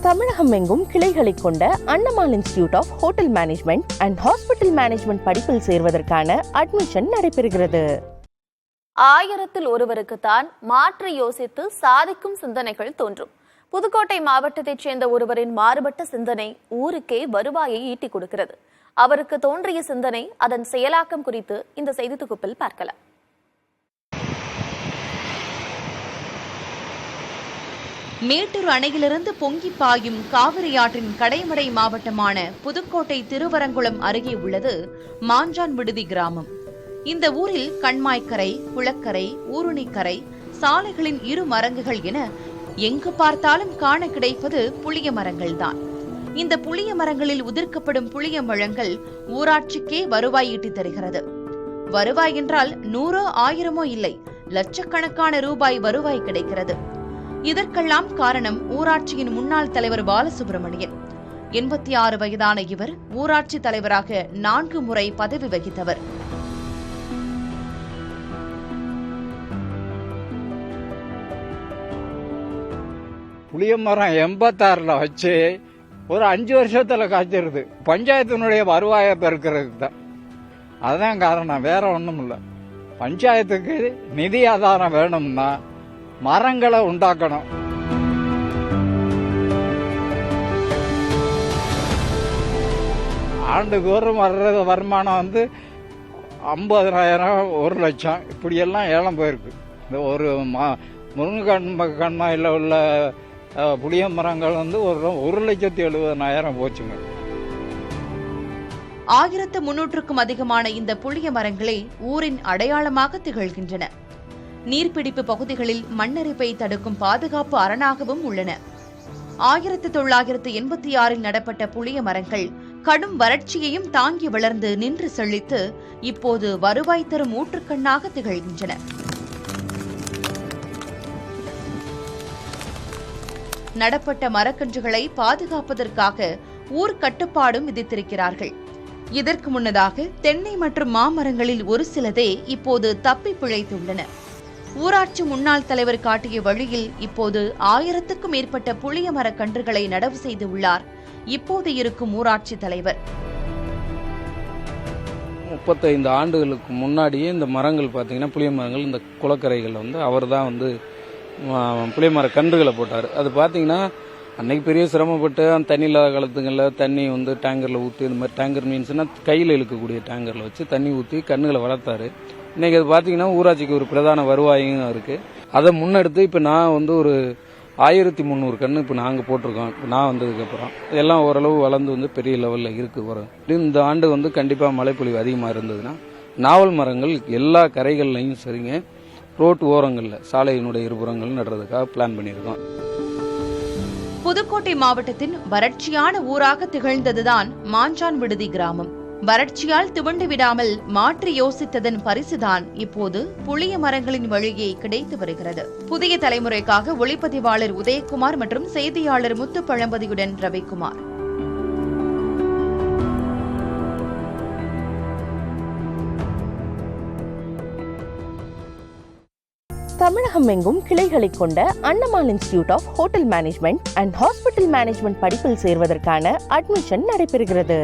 தமிழகம் எங்கும் கிளைகளை கொண்ட Annamal institute of hotel management and hospital management படிப்பில் சேர்வதற்கான அட்மிஷன் நடைபெறுகிறது. 1000-ல் ஒருவருக்குத்தான் மாற்றி யோசித்து சாதிக்கும் சிந்தனைகள் தோன்றும். புதுக்கோட்டை மாவட்டத்தைச் சேர்ந்த ஒருவரின் மாறுபட்ட சிந்தனை ஊருக்கே வருவாயை ஈட்டிக் கொடுக்கிறது. அவருக்கு தோன்றிய சிந்தனை, அதன் செயலாக்கம் குறித்து இந்த செய்தி தொகுப்பில் பார்க்கலாம். மேட்டூர் அணையிலிருந்து பொங்கி பாயும் காவிரி ஆற்றின் கடைமடை மாவட்டமான புதுக்கோட்டை திருவரங்குளம் அருகே உள்ளது மாஞ்சான் விடுதி கிராமம். இந்த ஊரில் கண்மாய்க்கரை, குளக்கரை, ஊருணிக்கரை, சாலைகளின் இரு மரங்குகள் என எங்கு பார்த்தாலும் காண கிடைப்பது புளிய மரங்கள்தான். இந்த புளிய மரங்களில் உதிர்க்கப்படும் புளிய பழங்கள் ஊராட்சிக்கே வருவாய் ஈட்டித் தருகிறது. வருவாய் என்றால் 100 1000 இல்லை, லட்சக்கணக்கான ரூபாய் வருவாய் கிடைக்கிறது. இதற்கெல்லாம் காரணம் ஊராட்சியின் முன்னாள் தலைவர் பாலசுப்ரமணியன். 86 வயதான இவர் ஊராட்சி தலைவராக 4 முறை பதவி வகித்தவர். புளியமரம் 86ல் வச்சு ஒரு 5 வருஷத்துல காய்ச்சிருது. பஞ்சாயத்தினுடைய வருவாயை பெருக்கிறதுக்கு தான். அதுதான் காரணம், வேற ஒன்றும் இல்லை. பஞ்சாயத்துக்கு நிதி ஆதாரம் வேணும்னா மரங்களை உண்டாக்கணும். ஆண்டுதோறும் வர்ற வருமானம் 50,000 1 லட்சம் இப்படியெல்லாம் ஏலம் போயிருக்கு. இந்த ஒரு முருங்கை உள்ள புளிய மரங்கள் 1,70,000 போச்சுங்க. 1300க்கும் அதிகமான இந்த புளிய மரங்களே ஊரின் அடையாளமாக திகழ்கின்றன. நீர்பிடிப்பு பகுதிகளில் மண்ணரிப்பை தடுக்கும் பாதுகாப்பு அரணாகவும் உள்ளன. 1986ல் நடப்பட்ட புளிய மரங்கள் கடும் வறட்சியையும் தாங்கி வளர்ந்து நின்று செழித்து இப்போது வருவாய் தரும் ஊற்றுக்கண்ணாக திகழ்கின்றன. நடப்பட்ட மரக்கன்றுகளை பாதுகாப்பதற்காக ஊர் கட்டுப்பாடும் விதித்திருக்கிறார்கள். இதற்கு முன்னதாக தென்னை மற்றும் மாமரங்களில் ஒரு சிலதே இப்போது தப்பி பிழைத்துள்ளன. ஊராட்சி முன்னாள் தலைவர் காட்டிய வழியில் இப்போது 1000க்கும் மேற்பட்ட புளிய மரக் கன்றுகளை நடவு செய்துள்ளார் இப்போது இருக்கும் ஊராட்சி தலைவர். 35 ஆண்டுகளுக்கு முன்னாடியே இந்த மரங்கள் பார்த்தீங்கன்னா புளிய மரங்கள் இந்த குளக்கரைகள் அவர் தான் புளிய மர கன்றுகளை போட்டார். அது பார்த்தீங்கன்னா அன்னைக்கு பெரிய சிரமப்பட்டு அந்த தண்ணி இல்லாத காலத்துங்களில் தண்ணி டேங்கரில் ஊற்றி, இந்த மாதிரி டேங்கர் மீன்ஸ்னா கையில் இழுக்கக்கூடிய டேங்கரில் வச்சு தண்ணி ஊற்றி கன்றுகளை வளர்த்தாரு. இன்னைக்கு அது பார்த்தீங்கன்னா ஊராட்சிக்கு ஒரு பிரதான வருவாயும் இருக்கு. அதை முன்னெடுத்து இப்போ நான் ஒரு 1300 கன்று இப்போ நாங்கள் போட்டிருக்கோம். இப்போ நான் வந்ததுக்கப்புறம் இதெல்லாம் ஓரளவு வளர்ந்து பெரிய லெவலில் இருக்கு. இந்த ஆண்டு கண்டிப்பாக மழைப்பொழிவு அதிகமாக இருந்ததுன்னா நாவல் மரங்கள் எல்லா கரைகள்லையும் சரிங்க, ரோட்டு ஓரங்களில் சாலையினுடைய இருபுறங்கள் நடுறதுக்காக பிளான் பண்ணியிருக்கோம். புதுக்கோட்டை மாவட்டத்தின் வறட்சியான ஊராக திகழ்ந்ததுதான் மாஞ்சான் விடுதி கிராமம். வறட்சியால் துவண்டு விடாமல் மாற்றி யோசித்ததன் பரிசுதான் இப்போது புளிய மரங்களின் வழியே கிடைத்து வருகிறது. புதிய தலைமுறைக்காக ஒளிப்பதிவாளர் உதயகுமார் மற்றும் செய்தியாளர் முத்துப்பழம்பதியுடன் ரவிக்குமார். தமிழகம் எங்கும் கிளைகளை கொண்ட Annamal institute of hotel management and hospital management படிப்பில் சேர்வதற்கான அட்மிஷன் நடைபெறுகிறது.